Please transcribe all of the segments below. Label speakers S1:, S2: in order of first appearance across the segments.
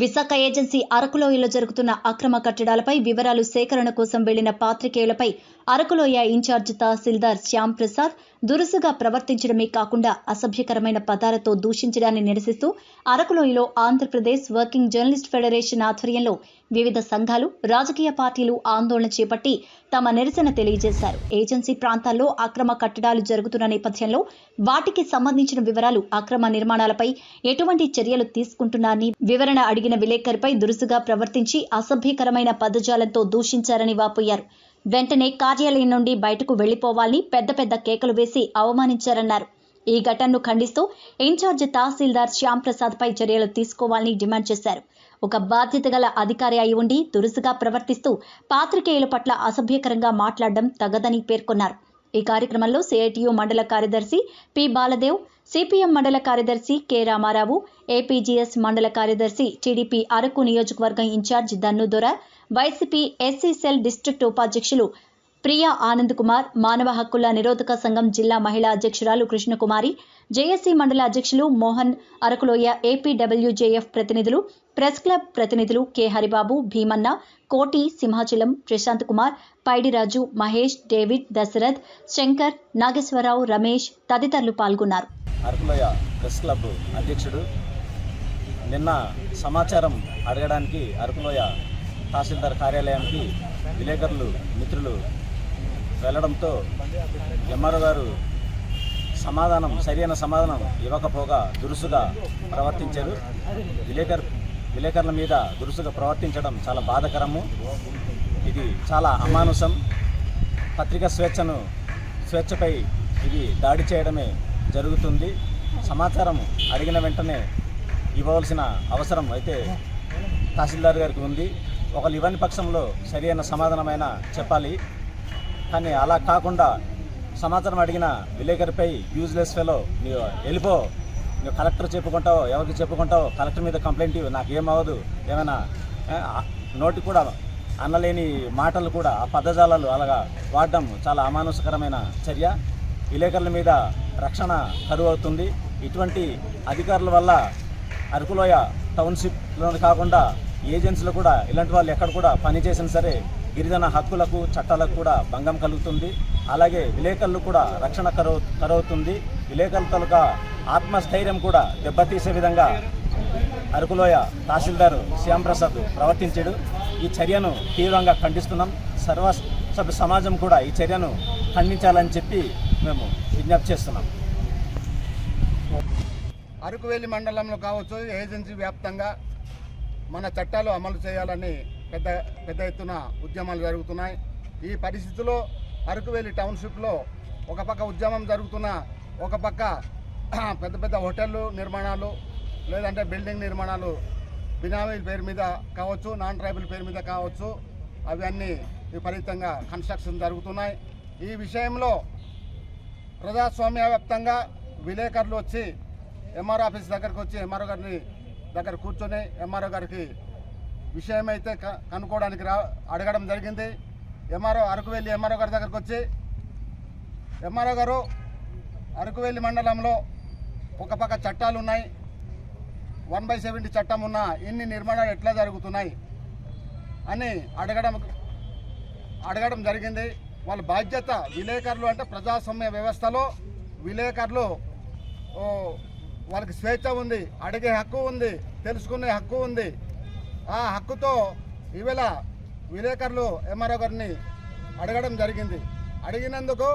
S1: Visakha agency అరకులోయలో జరుగుతున్న అక్రమ కట్టడాలపై వివరాలు సేకరణ కోసం వెళ్లిన పాత్రికేయులపై అరకులోయ ఇన్ఛార్జ్ తహసీల్దార్ శ్యామ్ ప్రసాద్ దురుసుగా ప్రవర్తించడమే కాకుండా అసభ్యకరమైన పదాలతో దూషించడాన్ని నిరసిస్తూ అరకులోయలో ఆంధ్రప్రదేశ్ వర్కింగ్ జర్నలిస్ట్ ఫెడరేషన్ ఆధ్వర్యంలో వివిధ సంఘాలు, రాజకీయ పార్టీలు ఆందోళన చేపట్టి తమ నిరసన తెలియజేశారు. ఏజెన్సీ ప్రాంతాల్లో అక్రమ కట్టడాలు జరుగుతున్న నేపథ్యంలో వాటికి సంబంధించిన వివరాలు, అక్రమ నిర్మాణాలపై ఎటువంటి చర్యలు తీసుకుంటున్నారని వివరణ అడిగిన విలేకరిపై దురుసుగా ప్రవర్తించి అసభ్యకరమైన పదజాలంతో దూషించారని వాపోయారు. వెంటనే కార్యాలయం నుండి బయటకు వెళ్లిపోవాలని పెద్ద పెద్ద కేకలు వేసి అవమానించారన్నారు. ఈ ఘటనను ఖండిస్తూ ఇన్ఛార్జ్ తహసీల్దార్ శ్యామ్ ప్రసాద్ పై చర్యలు తీసుకోవాలని డిమాండ్ చేశారు. ఒక బాధ్యత గల అధికారి అయి ఉండి దురుసుగా ప్రవర్తిస్తూ పాత్రికేయుల పట్ల అసభ్యకరంగా మాట్లాడడం తగదని పేర్కొన్నారు. ఈ కార్యక్రమంలో సిఐటియు మండల కార్యదర్శి పి బాలదేవ్, సిపిఎం మండల కార్యదర్శి కె రామారావు, ఏపీజీఎస్ మండల కార్యదర్శి టీడీపీ అరకు నియోజకవర్గం in charge Dannudora, YCP SC cell district ఉపాధ్యక్షులు ప్రియా ఆనంద్ కుమార్, మానవ హక్కుల నిరోధక సంఘం జిల్లా మహిళా అధ్యక్షురాలు కృష్ణకుమారి, జేఎస్సీ మండల అధ్యక్షులు మోహన్, అరకులోయ ఏపీడబ్ల్యూజేఎఫ్ ప్రతినిధులు, ప్రెస్ క్లబ్ ప్రతినిధులు కె హరిబాబు, భీమన్న, కోటి, సింహాచలం, ప్రశాంత్ కుమార్, పైడిరాజు, మహేష్, డేవిడ్, దశరథ్, శంకర్, నాగేశ్వరరావు, రమేష్ తదితరులు పాల్గొన్నారు.
S2: అరకులోయ ప్రెస్ క్లబ్ అధ్యక్షుడు నిన్న సమాచారం అడగడానికి అరకులోయ తహసీల్దార్ కార్యాలయానికి విలేకరులు మిత్రులు వెళ్లడంతో ఎంఆర్ఓ గారు సరైన సమాధానం ఇవ్వకపోగా దురుసుగా ప్రవర్తించారు. విలేకరుల మీద దురుసుగా ప్రవర్తించడం చాలా బాధాకరము. ఇది చాలా అమానుషం. పత్రికా స్వేచ్ఛపై ఇది దాడి చేయడమే జరుగుతుంది. సమాచారం అడిగిన వెంటనే ఇవ్వవలసిన అవసరం అయితే తహసీల్దార్ గారికి ఉంది. ఒకళ్ళు ఇవ్వని పక్షంలో సరైన సమాధానమైన చెప్పాలి. కానీ అలా కాకుండా సమాచారం అడిగిన విలేకరిపై యూజ్లెస్ ఫెలో, నీవు వెళ్ళిపో, నువ్వు కలెక్టర్ చెప్పుకుంటావు, ఎవరికి చెప్పుకుంటావు, కలెక్టర్ మీద కంప్లైంట్ ఇవ్వు, నాకేమవ్వదు, ఏమైనా నోటి కూడా అనలేని మాటలు కూడా ఆ పదజాలాలు అలాగా వాడడం చాలా అమానుషకరమైన చర్య. విలేకరుల మీద రక్షణ కరువు అవుతుంది. ఇటువంటి అధికారుల వల్ల అరకులోయ టౌన్షిప్లో కాకుండా ఏజెన్సీలు కూడా ఇలాంటి వాళ్ళు ఎక్కడ కూడా పనిచేసినా సరే గిరిజన హక్కులకు, చట్టాలకు కూడా భంగం కలుగుతుంది. అలాగే విలేకరులు కూడా రక్షణ కరవుతుంది. విలేకరుల తాలూకా ఆత్మస్థైర్యం కూడా దెబ్బతీసే విధంగా అరకులోయ తహసీల్దార్ శ్యామ్ ప్రసాద్ ప్రవర్తించాడు. ఈ చర్యను తీవ్రంగా ఖండిస్తున్నాం. సర్వసభ్య సమాజం కూడా ఈ చర్యను ఖండించాలని చెప్పి మేము విజ్ఞప్తి చేస్తున్నాం.
S3: అరకువేలి మండలంలో కావచ్చు, ఏజెన్సీ వ్యాప్తంగా మన చట్టాలు అమలు చేయాలని పెద్ద ఎత్తున ఉద్యమాలు జరుగుతున్నాయి. ఈ పరిస్థితిలో అరకువేలి టౌన్షిప్లో ఒక పక్క ఉద్యమం జరుగుతున్న, ఒక పక్క పెద్ద పెద్ద హోటళ్ళు నిర్మాణాలు, లేదంటే బిల్డింగ్ నిర్మాణాలు బినామీల పేరు మీద కావచ్చు, నాన్ ట్రైబల్ పేరు మీద కావచ్చు, అవన్నీ విపరీతంగా కన్స్ట్రక్షన్ జరుగుతున్నాయి. ఈ విషయంలో ప్రజాస్వామ్య వ్యాప్తంగా విలేకరులు వచ్చి ఎంఆర్ఓ ఆఫీస్ దగ్గరకు వచ్చి ఎంఆర్ఓ గారిని దగ్గర కూర్చొని ఎంఆర్ఓ గారికి విషయం అయితే కనుక్కోవడానికి అడగడం జరిగింది. అరకువేలి ఎంఆర్ఓ గారి దగ్గరకు వచ్చి, ఎంఆర్ఓ గారు, అరకువేలి మండలంలో ఒక పక్క చట్టాలు ఉన్నాయి, 1/70 చట్టం ఉన్న ఇన్ని నిర్మాణాలు ఎట్లా జరుగుతున్నాయి అని అడగడం జరిగింది. వాళ్ళ బాధ్యత, విలేకరులు అంటే ప్రజాస్వామ్య వ్యవస్థలో విలేకరులు వాళ్ళకి స్వేచ్ఛ ఉంది, అడిగే హక్కు ఉంది, తెలుసుకునే హక్కు ఉంది. ఆ హక్కుతో ఈవేళ విలేకరులు ఎంఆర్ఓ గారిని అడగడం జరిగింది. అడిగినందుకు,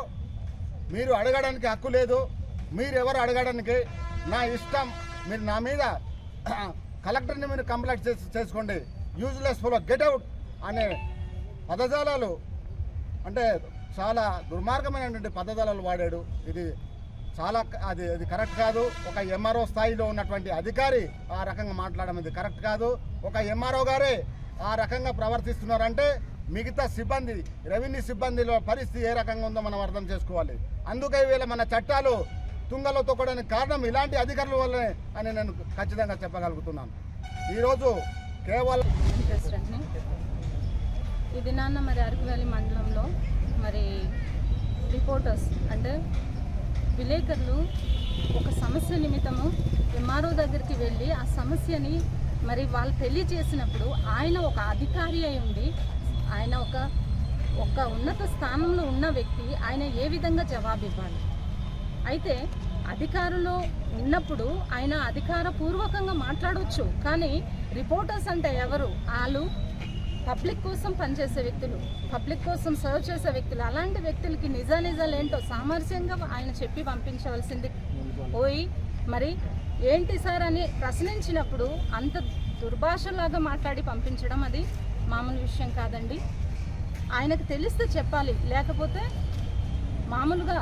S3: మీరు అడగడానికి హక్కు లేదు, మీరెవరు అడగడానికి, నా ఇష్టం, మీరు నా మీద కలెక్టర్ని మీరు కంప్లైంట్ చేసుకోండి, యూజ్లెస్ ఫెలో, గెట్ అవుట్ అనే పదజాలాలు, అంటే చాలా దుర్మార్గమైనటువంటి పదజాలాలు వాడాడు. ఇది చాలా అది కరెక్ట్ కాదు. ఒక ఎంఆర్ఓ స్థాయిలో ఉన్నటువంటి అధికారి ఆ రకంగా మాట్లాడడం ఇది కరెక్ట్ కాదు. ఒక ఎంఆర్ఓ గారే ఆ రకంగా ప్రవర్తిస్తున్నారంటే మిగతా సిబ్బంది, రెవెన్యూ సిబ్బందిలో పరిస్థితి ఏ రకంగా ఉందో మనం అర్థం చేసుకోవాలి. అందుకే వీళ్ళ మన చట్టాలు తుంగలో తొక్కడానికి కారణం ఇలాంటి అధికారుల వల్లనే అని నేను ఖచ్చితంగా చెప్పగలుగుతున్నాను. ఈరోజు కేవలం
S4: ఇది నాన్న మరి అరకువేలి మండలంలో మరి రిపోర్టర్స్ అంటే విలేకరులు ఒక సమస్య నిమిత్తము ఎంఆర్ఓ దగ్గరికి వెళ్ళి ఆ సమస్యని మరి వాళ్ళు తెలియజేసినప్పుడు ఆయన ఒక అధికారి అయి ఉండి ఆయన ఒక ఉన్నత స్థానంలో ఉన్న వ్యక్తి ఆయన ఏ విధంగా జవాబు ఇవ్వాలి? అయితే అధికారంలో ఉన్నప్పుడు ఆయన అధికారపూర్వకంగా మాట్లాడవచ్చు, కానీ రిపోర్టర్స్ అంటే ఎవరు? వాళ్ళు పబ్లిక్ కోసం పనిచేసే వ్యక్తులు, పబ్లిక్ కోసం సర్వ్ చేసే వ్యక్తులు. అలాంటి వ్యక్తులకి నిజాలు ఏంటో సామరస్యంగా ఆయన చెప్పి పంపించవలసింది పోయి మరి ఏంటి సార్ అని ప్రశ్నించినప్పుడు అంత దుర్భాషలాగా మాట్లాడి పంపించడం అది మామూలు విషయం కాదండి. ఆయనకు తెలిస్తే చెప్పాలి, లేకపోతే మామూలుగా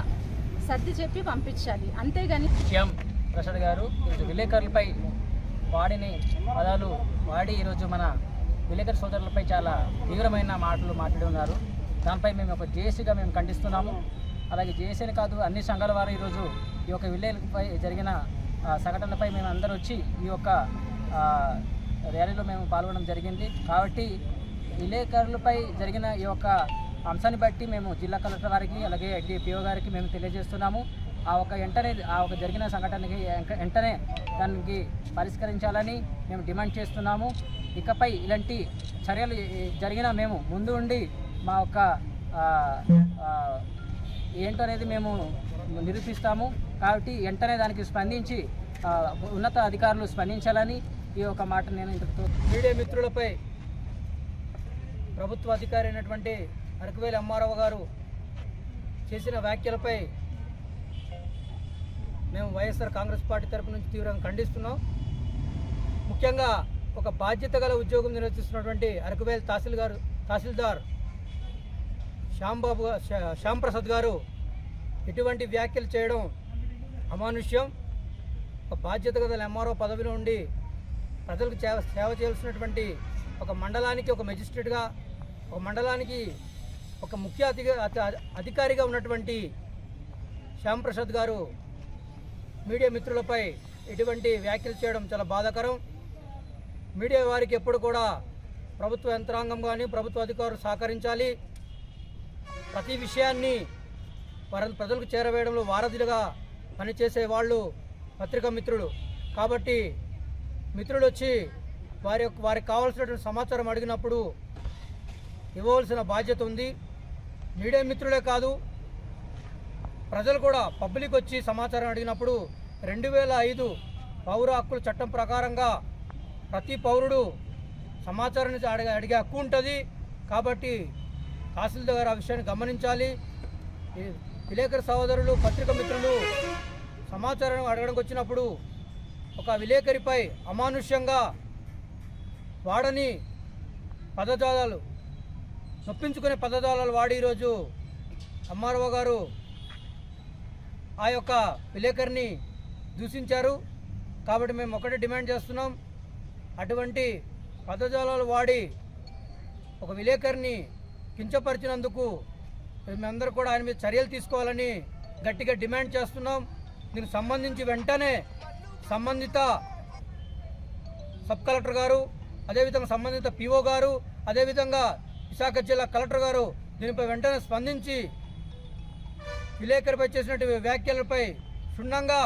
S4: సర్ది చెప్పి పంపించాలి, అంతేగాని.
S5: శ్యామ్ ప్రసాద్ గారు ఈరోజు విలేకరులపై వాడిని పదాలు వాడి ఈరోజు మన విలేకరు సోదరులపై చాలా తీవ్రమైన మాటలు మాట్లాడి ఉన్నారు. దానిపై మేము ఒక జేఏసీగా మేము ఖండిస్తున్నాము. అలాగే జేఏసీని కాదు, అన్ని సంఘాల వారు ఈరోజు ఈ యొక్క విలేకరులపై జరిగిన సంఘటనలపై మేము అందరూ వచ్చి ఈ యొక్క ర్యాలీలో మేము పాల్గొనడం జరిగింది. కాబట్టి విలేకరులపై జరిగిన ఈ యొక్క అంశాన్ని బట్టి మేము జిల్లా కలెక్టర్ గారికి అలాగే డిపిఓ గారికి మేము తెలియజేస్తున్నాము. ఆ ఒక జరిగిన సంఘటనకి వెంటనే దానికి పరిష్కరించాలని మేము డిమాండ్ చేస్తున్నాము. ఇకపై ఇలాంటి చర్యలు జరిగినా మేము ముందు ఉండి మా యొక్క ఏంటో అనేది మేము నిరూపిస్తాము. కాబట్టి వెంటనే దానికి స్పందించి ఉన్నత అధికారులు స్పందించాలని ఈ యొక్క మాట నేను ఇంతటితో.
S6: మీడియా మిత్రులపై ప్రభుత్వ అధికారి అయినటువంటి అరకువేలి అమ్మారావు గారు చేసిన వ్యాఖ్యలపై మేము వైఎస్ఆర్ కాంగ్రెస్ పార్టీ తరపు నుంచి తీవ్రంగా ఖండిస్తున్నాం. ముఖ్యంగా ఒక బాధ్యత గల ఉద్యోగం నిర్వర్తిస్తున్నటువంటి అరకువేలి తహసీల్దార్ శ్యామ్ ప్రసాద్ గారు ఇటువంటి వ్యాఖ్యలు చేయడం అమానుష్యం. ఒక బాధ్యత గల ఎంఆర్ఓ పదవిలో ఉండి ప్రజలకు సేవ చేయాల్సినటువంటి ఒక మండలానికి ఒక మెజిస్ట్రేట్గా, ఒక మండలానికి ఒక ముఖ్య అధికారిగా ఉన్నటువంటి శ్యామ్ ప్రసాద్ గారు మీడియా మిత్రులపై ఇటువంటి వ్యాఖ్యలు చేయడం చాలా బాధాకరం. మీడియా వారికి ఎప్పుడు కూడా ప్రభుత్వ యంత్రాంగం కానీ ప్రభుత్వ అధికారులు సహకరించాలి. ప్రతి విషయాన్ని ప్రజలకు చేరవేయడంలో వారధులుగా పనిచేసే వాళ్ళు పత్రికా మిత్రులు. కాబట్టి మిత్రులు వచ్చి వారికి కావాల్సినటువంటి సమాచారం అడిగినప్పుడు ఇవ్వవలసిన బాధ్యత ఉంది. మీడియా మిత్రులే కాదు, ప్రజలు కూడా పబ్లిక్ వచ్చి సమాచారం అడిగినప్పుడు 2005 పౌర హక్కుల చట్టం ప్రకారంగా ప్రతి పౌరుడు సమాచారాన్ని అడిగే హక్కు ఉంటుంది. కాబట్టి తహసీల్దార్ గారు ఆ విషయాన్ని గమనించాలి. విలేకరు సహోదరులు, పత్రికా మిత్రులు సమాచారం అడగడానికి వచ్చినప్పుడు ఒక విలేకరిపై అమానుష్యంగా వాడని పదజాలాలు, నొప్పించుకునే పదజాలాలు వాడి ఈరోజు ఎంఆర్ఓ గారు ఆ యొక్క విలేకరిని దూషించారు. కాబట్టి మేము ఒకటే డిమాండ్ చేస్తున్నాం, అటువంటి పదజాలాలు వాడి ఒక విలేకరిని కించపరిచినందుకు మేమందరూ కూడా ఆయన మీద చర్యలు తీసుకోవాలని గట్టిగా డిమాండ్ చేస్తున్నాం. దీనికి సంబంధించి వెంటనే సంబంధిత సబ్ కలెక్టర్ గారు, అదేవిధంగా సంబంధిత పిఓ గారు, అదేవిధంగా విశాఖ జిల్లా కలెక్టర్ గారు దీనిపై వెంటనే స్పందించి విలేకరిపై చేసినటువంటి వ్యాఖ్యలపై క్షుణ్ణంగా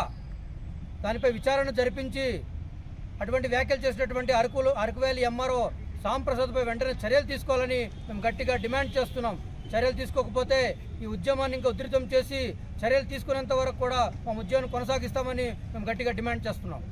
S6: దానిపై విచారణ జరిపించి అటువంటి వ్యాఖ్యలు చేసినటువంటి అరకువేలి ఎంఆర్ఓ శ్యామ్ ప్రసాద్పై వెంటనే చర్యలు తీసుకోవాలని మేము గట్టిగా డిమాండ్ చేస్తున్నాం. చర్యలు తీసుకోకపోతే ఈ ఉద్యమాన్ని ఇంకా ఉధృతం చేసి చర్యలు తీసుకునేంత వరకు కూడా మా ఉద్యమాన్ని కొనసాగిస్తామని మేము గట్టిగా డిమాండ్ చేస్తున్నాం.